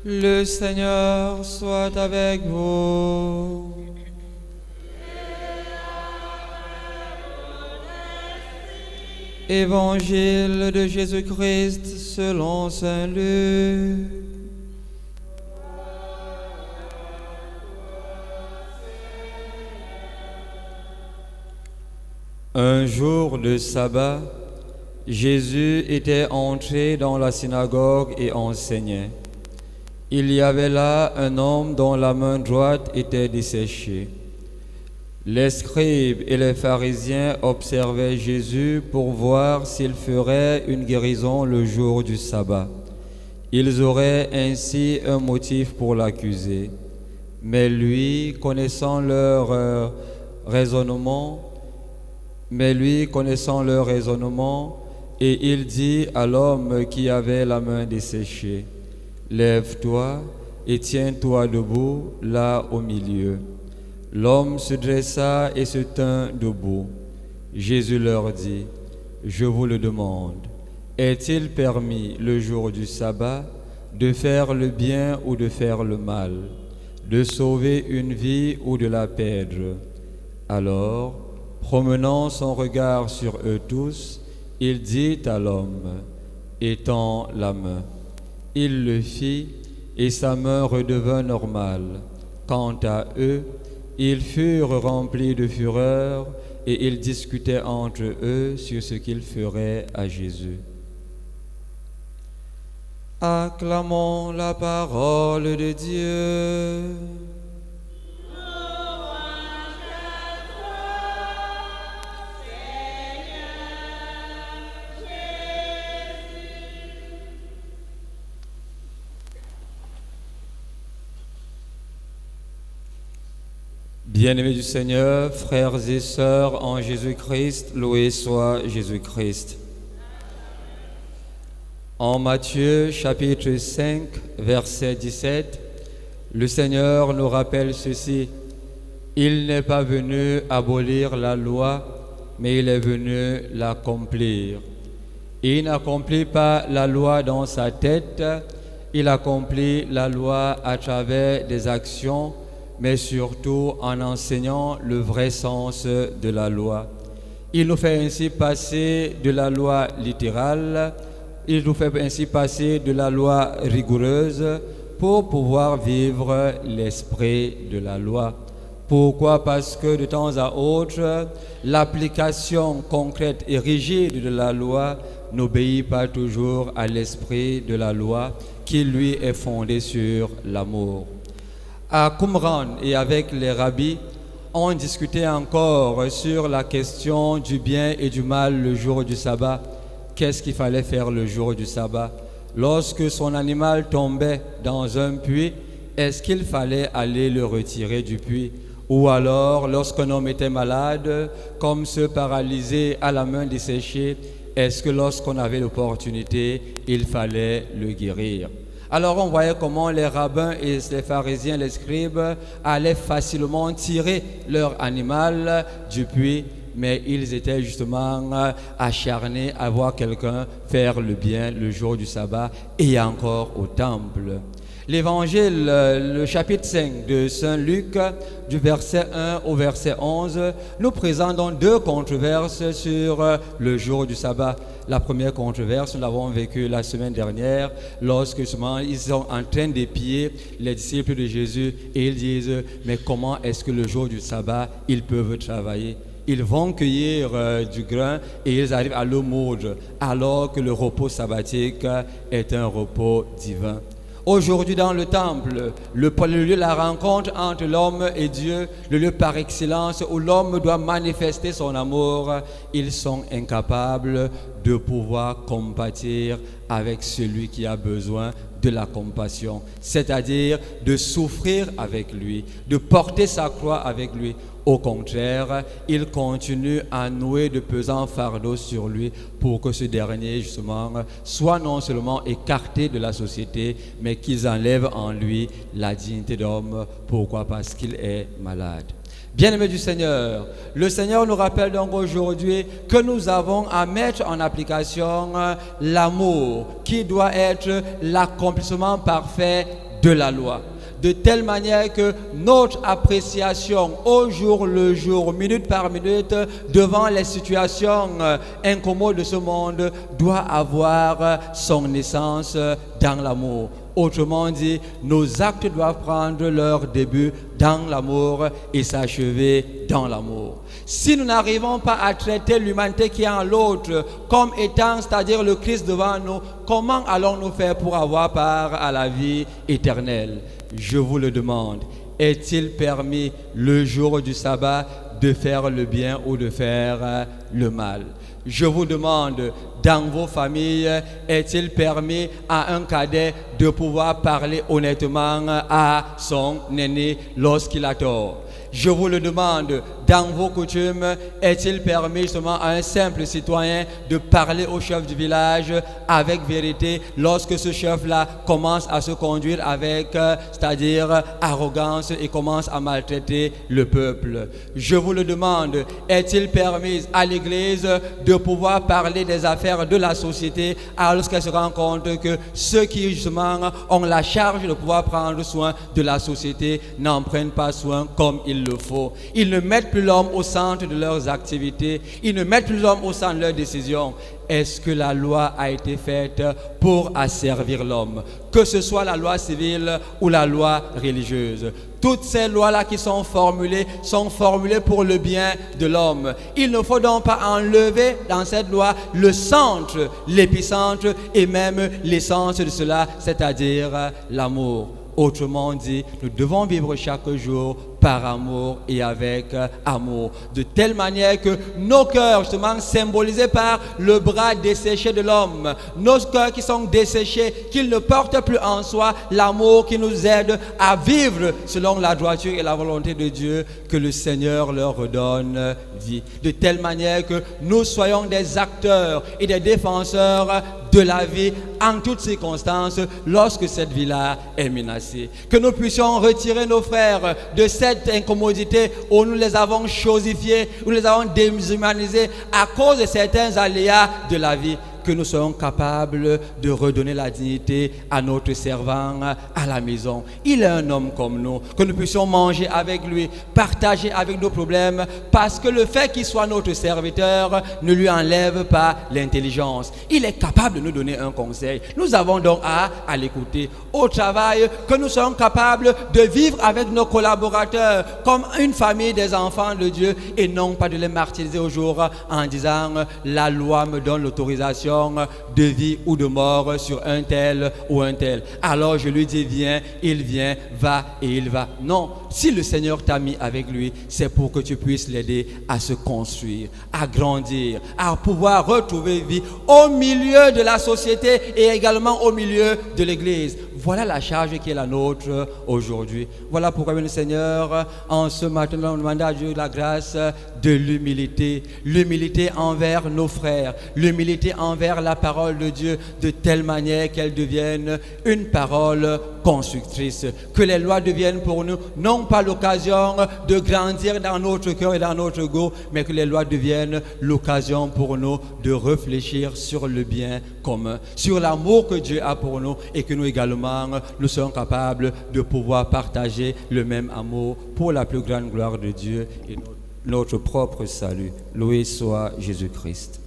Le Seigneur soit avec vous. Évangile de Jésus-Christ selon saint Luc. Un jour de sabbat, Jésus était entré dans la synagogue et enseignait. Il y avait là un homme dont la main droite était desséchée. Les scribes et les pharisiens observaient Jésus pour voir s'il ferait une guérison le jour du sabbat. Ils auraient ainsi un motif pour l'accuser. Mais lui, connaissant leur raisonnement, et il dit à l'homme qui avait la main desséchée, « Lève-toi et tiens-toi debout là au milieu. » L'homme se dressa et se tint debout. Jésus leur dit, « Je vous le demande, est-il permis le jour du sabbat de faire le bien ou de faire le mal, de sauver une vie ou de la perdre ?» Alors, promenant son regard sur eux tous, il dit à l'homme, « Étends la main. » Il le fit et sa main redevint normale. Quant à eux, ils furent remplis de fureur et ils discutaient entre eux sur ce qu'ils feraient à Jésus. Acclamons la parole de Dieu. Bien-aimés du Seigneur, frères et sœurs en Jésus-Christ, loué soit Jésus-Christ. En Matthieu chapitre 5, verset 17, le Seigneur nous rappelle ceci. Il n'est pas venu abolir la loi, mais il est venu l'accomplir. Il n'accomplit pas la loi dans sa tête, il accomplit la loi à travers des actions, mais surtout en enseignant le vrai sens de la loi. Il nous fait ainsi passer de la loi littérale, il nous fait ainsi passer de la loi rigoureuse pour pouvoir vivre l'esprit de la loi. Pourquoi? Parce que de temps à autre, l'application concrète et rigide de la loi n'obéit pas toujours à l'esprit de la loi qui lui est fondé sur l'amour. À Qumran et avec les rabbis, on discutait encore sur la question du bien et du mal le jour du sabbat. Qu'est-ce qu'il fallait faire le jour du sabbat? Lorsque son animal tombait dans un puits, est-ce qu'il fallait aller le retirer du puits? Ou alors, lorsqu'un homme était malade, comme ceux paralysés à la main desséchée, est-ce que lorsqu'on avait l'opportunité, il fallait le guérir? Alors on voyait comment les rabbins et les pharisiens, les scribes, allaient facilement tirer leur animal du puits, mais ils étaient justement acharnés à voir quelqu'un faire le bien le jour du sabbat et encore au temple. L'évangile, le chapitre 5 de Saint Luc, du verset 1 au verset 11, nous présente donc deux controverses sur le jour du sabbat. La première controverse, nous l'avons vécue la semaine dernière, lorsque justement ils sont en train d'épier les disciples de Jésus et ils disent, mais comment est-ce que le jour du sabbat, ils peuvent travailler? Ils vont cueillir du grain et ils arrivent à le moudre, alors que le repos sabbatique est un repos divin. Aujourd'hui dans le temple, le lieu de la rencontre entre l'homme et Dieu, le lieu par excellence où l'homme doit manifester son amour, ils sont incapables de pouvoir compatir avec celui qui a besoin de la compassion, c'est-à-dire de souffrir avec lui, de porter sa croix avec lui. Au contraire, il continue à nouer de pesants fardeaux sur lui pour que ce dernier, justement, soit non seulement écarté de la société, mais qu'ils enlèvent en lui la dignité d'homme. Pourquoi? Parce qu'il est malade. Bien-aimés du Seigneur, le Seigneur nous rappelle donc aujourd'hui que nous avons à mettre en application l'amour qui doit être l'accomplissement parfait de la loi. De telle manière que notre appréciation au jour le jour, minute par minute, devant les situations incommodes de ce monde, doit avoir son essence dans l'amour. Autrement dit, nos actes doivent prendre leur début dans l'amour et s'achever dans l'amour. Si nous n'arrivons pas à traiter l'humanité qui est en l'autre comme étant, c'est-à-dire le Christ devant nous, comment allons-nous faire pour avoir part à la vie éternelle? Je vous le demande, est-il permis le jour du sabbat de faire le bien ou de faire le mal? Je vous demande, dans vos familles, est-il permis à un cadet de pouvoir parler honnêtement à son aîné lorsqu'il a tort? Je vous le demande, dans vos coutumes, est-il permis justement à un simple citoyen de parler au chef du village avec vérité lorsque ce chef-là commence à se conduire avec, c'est-à-dire arrogance et commence à maltraiter le peuple? Je vous le demande, est-il permis à l'Église de pouvoir parler des affaires de la société lorsqu'elle se rend compte que ceux qui justement ont la charge de pouvoir prendre soin de la société n'en prennent pas soin comme il le faut? Ils ne mettent plus l'homme au centre de leurs activités, ils ne mettent plus l'homme au centre de leurs décisions. Est-ce que la loi a été faite pour asservir l'homme? Que ce soit la loi civile ou la loi religieuse. Toutes ces lois-là qui sont formulées pour le bien de l'homme. Il ne faut donc pas enlever dans cette loi le centre, l'épicentre et même l'essence de cela, c'est-à-dire l'amour. Autrement dit, nous devons vivre chaque jour par amour et avec amour. De telle manière que nos cœurs, justement symbolisés par le bras desséché de l'homme, nos cœurs qui sont desséchés, qu'ils ne portent plus en soi l'amour qui nous aide à vivre selon la droiture et la volonté de Dieu, que le Seigneur leur redonne vie. De telle manière que nous soyons des acteurs et des défenseurs de la vie en toutes circonstances lorsque cette vie-là est menacée. Que nous puissions retirer nos frères de cette incommodité où nous les avons chosifiés, où nous les avons déshumanisés à cause de certains aléas de la vie. Que nous soyons capables de redonner la dignité à notre servant à la maison. Il est un homme comme nous, que nous puissions manger avec lui, partager avec nos problèmes, parce que le fait qu'il soit notre serviteur ne lui enlève pas l'intelligence. Il est capable de nous donner un conseil. Nous avons donc à l'écouter. Au travail, que nous soyons capables de vivre avec nos collaborateurs comme une famille des enfants de Dieu et non pas de les martyriser au jour en disant la loi me donne l'autorisation de vie ou de mort sur un tel ou un tel. Alors je lui dis viens, il vient, va et il va. Non, si le Seigneur t'a mis avec lui, c'est pour que tu puisses l'aider à se construire, à grandir, à pouvoir retrouver vie au milieu de la société et également au milieu de l'Église. Voilà la charge qui est la nôtre aujourd'hui. Voilà pourquoi le Seigneur, en ce matin, nous demande à Dieu la grâce de l'humilité. L'humilité envers nos frères, l'humilité envers la parole de Dieu, de telle manière qu'elle devienne une parole constructrice. Que les lois deviennent pour nous non pas l'occasion de grandir dans notre cœur et dans notre ego, mais que les lois deviennent l'occasion pour nous de réfléchir sur le bien commun, sur l'amour que Dieu a pour nous et que nous également nous sommes capables de pouvoir partager le même amour pour la plus grande gloire de Dieu et notre propre salut. Loué soit Jésus-Christ.